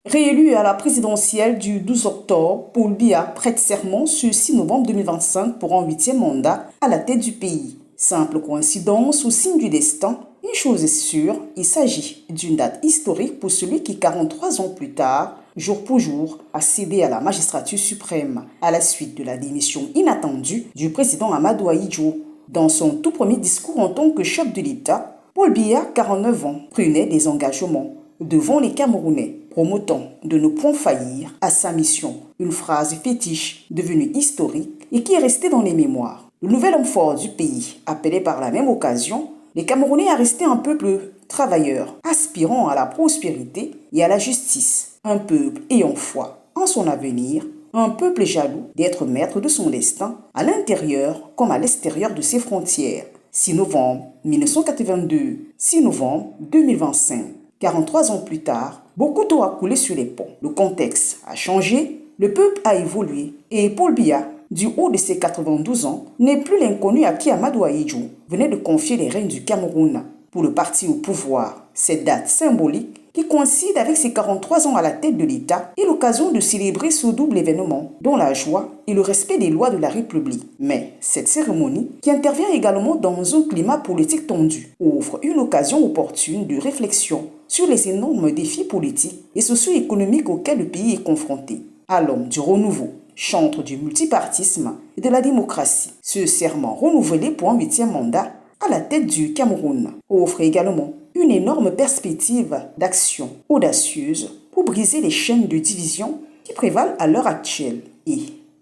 Réélu à la présidentielle du 12 octobre, Paul Biya prête serment ce 6 novembre 2025 pour un 8e mandat à la tête du pays. Simple coïncidence ou signe du destin, une chose est sûre, il s'agit d'une date historique pour celui qui, 43 ans plus tard, jour pour jour, a cédé à la magistrature suprême à la suite de la démission inattendue du président Amadou Ahidjo. Dans son tout premier discours en tant que chef de l'État, Paul Biya, 49 ans, prenait des engagements devant les Camerounais, promettant de ne point faillir à sa mission. Une phrase fétiche devenue historique et qui est restée dans les mémoires. Le nouvel homme fort du pays appelait par la même occasion les Camerounais à rester un peuple travailleur, aspirant à la prospérité et à la justice. Un peuple ayant foi en son avenir, un peuple jaloux d'être maître de son destin à l'intérieur comme à l'extérieur de ses frontières. 6 novembre 1982, 6 novembre 2025. 43 ans plus tard, beaucoup d'eau a coulé sur les ponts. Le contexte a changé, le peuple a évolué et Paul Biya, du haut de ses 92 ans, n'est plus l'inconnu à qui Amadou Ahidjo venait de confier les rênes du Cameroun. Pour le parti au pouvoir, cette date symbolique qui coïncide avec ses 43 ans à la tête de l'État est l'occasion de célébrer ce double événement dont la joie et le respect des lois de la République. Mais cette cérémonie, qui intervient également dans un climat politique tendu, offre une occasion opportune de réflexion sur les énormes défis politiques et socio-économiques auxquels le pays est confronté. À l'homme du renouveau, chantre du multipartisme et de la démocratie, ce serment renouvelé pour un 8e mandat à la tête du Cameroun offre également une énorme perspective d'action audacieuse pour briser les chaînes de division qui prévalent à l'heure actuelle et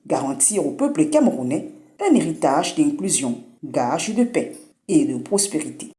garantir au peuple camerounais un héritage d'inclusion, gage de paix et de prospérité.